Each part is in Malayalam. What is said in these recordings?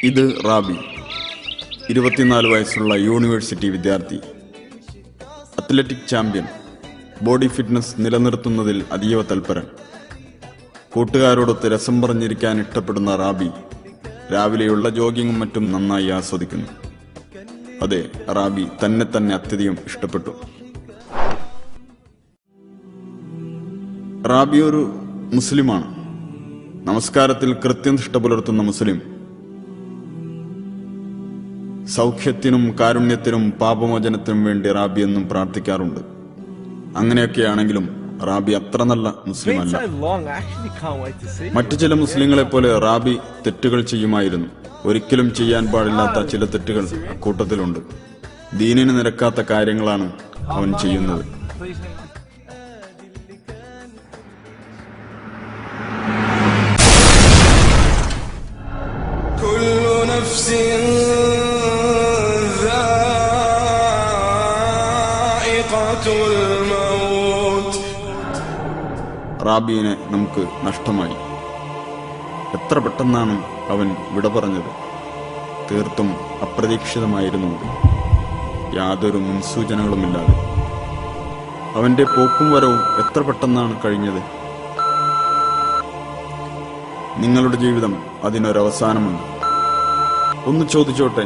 ഇത് റാബി, 24 വയസ്സുള്ള യൂണിവേഴ്സിറ്റി വിദ്യാർത്ഥി, അത്ലറ്റിക് ചാമ്പ്യൻ, ബോഡി ഫിറ്റ്നസ് നിലനിർത്തുന്നതിൽ അതീവ തൽപരൻ. കൂട്ടുകാരോടൊത്ത് രസം പറഞ്ഞിരിക്കാൻ ഇഷ്ടപ്പെടുന്ന റാബി രാവിലെയുള്ള ജോഗിങ്ങും മറ്റും നന്നായി ആസ്വദിക്കുന്നു. അതെ, റാബി തന്നെ അത്യധികം ഇഷ്ടപ്പെട്ടു. റാബി ഒരു മുസ്ലിമാണ്. നമസ്കാരത്തിൽ കൃത്യനിഷ്ഠ പുലർത്തുന്ന മുസ്ലിം. സൗഖ്യത്തിനും കാരുണ്യത്തിനും പാപമോചനത്തിനും വേണ്ടി റാബി എന്നും പ്രാർത്ഥിക്കാറുണ്ട്. അങ്ങനെയൊക്കെയാണെങ്കിലും റാബി അത്ര നല്ല മുസ്ലിമല്ല. മറ്റു ചില മുസ്ലിങ്ങളെ പോലെ റാബി തെറ്റുകൾ ചെയ്യുമായിരുന്നു. ഒരിക്കലും ചെയ്യാൻ പാടില്ലാത്ത ചില തെറ്റുകൾ അക്കൂട്ടത്തിലുണ്ട്. ദീനിന് നിരക്കാത്ത കാര്യങ്ങളാണ് അവൻ ചെയ്യുന്നത്. റാബിയെ നമുക്ക് നഷ്ടമായി. എത്ര പെട്ടെന്നാണ് അവൻ വിട പറഞ്ഞത്. തീർത്തും അപ്രതീക്ഷിതമായിരുന്നു. യാതൊരു മുൻസൂചനകളുമില്ലാതെ അവന്റെ പോക്കും വരവും എത്ര പെട്ടെന്നാണ് കഴിഞ്ഞത്. നിങ്ങളുടെ ജീവിതം അതിനൊരവസാനമുണ്ട്. ഒന്ന് ചോദിച്ചോട്ടെ,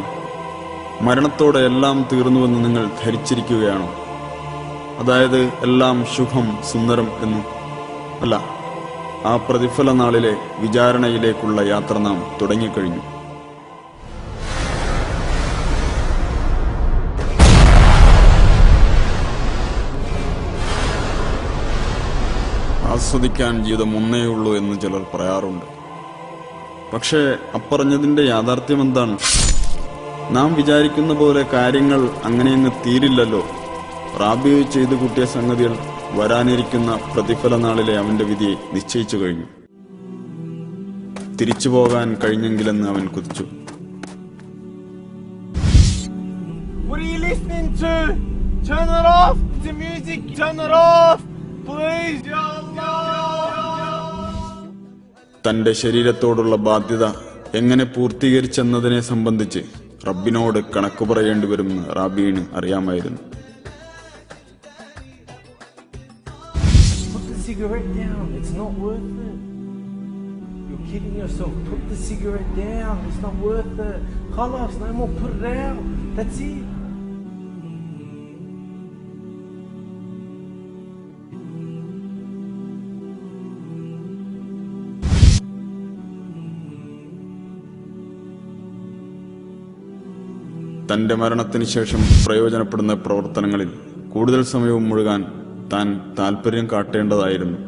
മരണത്തോടെ എല്ലാം തീർന്നുവെന്ന് നിങ്ങൾ ധരിച്ചിരിക്കുകയാണോ? അതായത് എല്ലാം ശുഭം സുന്ദരം എന്ന്? അല്ല, ആ പ്രതിഫല നാളിലെ വിചാരണയിലേക്കുള്ള യാത്ര നാം തുടങ്ങിക്കഴിഞ്ഞു. ആസ്വദിക്കാൻ ജീവിതം ഒന്നേയുള്ളൂ എന്ന് ചിലർ പറയാറുണ്ട്. പക്ഷേ അപ്പറഞ്ഞതിന്റെ യാഥാർത്ഥ്യം എന്താണ്? നാം വിചാരിക്കുന്ന പോലെ കാര്യങ്ങൾ അങ്ങനെയങ്ങ് തീരില്ലല്ലോ. റാബി ചെയ്തു കൂട്ടിയ സംഗതികൾ വരാനിരിക്കുന്ന പ്രതിഫല നാളിലെ അവന്റെ വിധിയെ നിശ്ചയിച്ചു കഴിഞ്ഞു. തിരിച്ചു പോകാൻ കഴിഞ്ഞെങ്കിലെന്ന് അവൻ കുതിച്ചു. തന്റെ ശരീരത്തോടുള്ള ബാധ്യത എങ്ങനെ പൂർത്തീകരിച്ചെന്നതിനെ സംബന്ധിച്ച് റബ്ബിനോട് കണക്ക് പറയേണ്ടി വരുമെന്ന് റാബിന് അറിയാമായിരുന്നു. Cigarette down, it's not worth it. You're kidding yourself. Put the cigarette down, it's not worth it. Khalas, no more, put it out. That's it. തന്റെ മരണത്തിന് ശേഷം പ്രയോജനപ്പെടുന്ന പ്രവർത്തനങ്ങളിൽ കൂടുതൽ സമയവും മുഴുകാൻ താൻ താല്പര്യം കാട്ടേണ്ടതായിരുന്നു.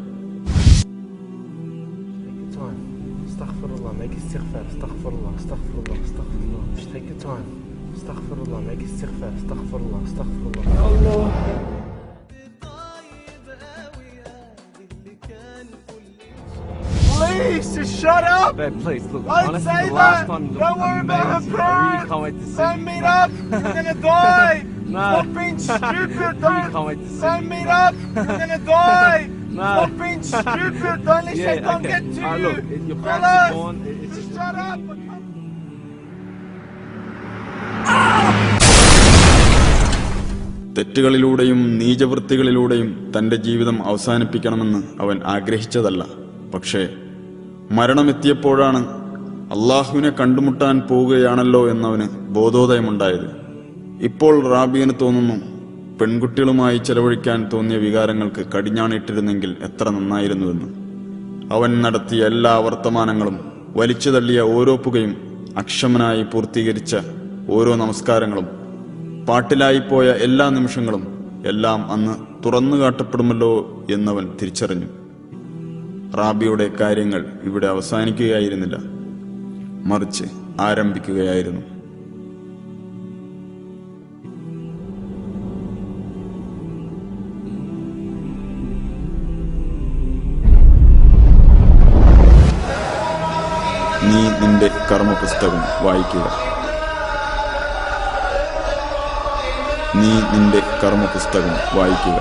Please, just shut up! Babe, please, look, Don't honestly, say the last that! time you Don't looked worry about her amazing. I really pride! can't wait to see Don't you. meet up! You're gonna die! No. Stop being stupid! Can't wait to see Don't you. meet up! You're gonna die! No. Stop being stupid! Don't let Shaitan okay. get to you! Look, your parents Khalas. are gone. It's Just shut up! തെറ്റുകളിലൂടെയും നീചവൃത്തികളിലൂടെയും തന്റെ ജീവിതം അവസാനിപ്പിക്കണമെന്ന് അവൻ ആഗ്രഹിച്ചതല്ല. പക്ഷേ മരണമെത്തിയപ്പോഴാണ് അള്ളാഹുവിനെ കണ്ടുമുട്ടാൻ പോവുകയാണല്ലോ എന്നവന് ബോധോദയമുണ്ടായത്. ഇപ്പോൾ റാബിന് തോന്നുന്നു, പെൺകുട്ടികളുമായി ചെലവഴിക്കാൻ തോന്നിയ വികാരങ്ങൾക്ക് കടിഞ്ഞാണിട്ടിരുന്നെങ്കിൽ എത്ര നന്നായിരുന്നുവെന്ന്. അവൻ നടത്തിയ എല്ലാ വർത്തമാനങ്ങളും, വലിച്ചു തള്ളിയ ഓരോ പുകയും, അക്ഷമനായി പൂർത്തീകരിച്ച ഓരോ നമസ്കാരങ്ങളും, പാട്ടിലായിപ്പോയ എല്ലാ നിമിഷങ്ങളും എല്ലാം അന്ന് തുറന്നു കാട്ടപ്പെടുമല്ലോ എന്നവൻ തിരിച്ചറിഞ്ഞു. റാബിയുടെ കാര്യങ്ങൾ ഇവിടെ അവസാനിക്കുകയായിരുന്നില്ല, മറിച്ച് ആരംഭിക്കുകയായിരുന്നു. നീ നിന്റെ കർമ്മപുസ്തകം വായിക്കുക. നീ നിന്റെ കർമ്മപുസ്തകം വായിക്കുക.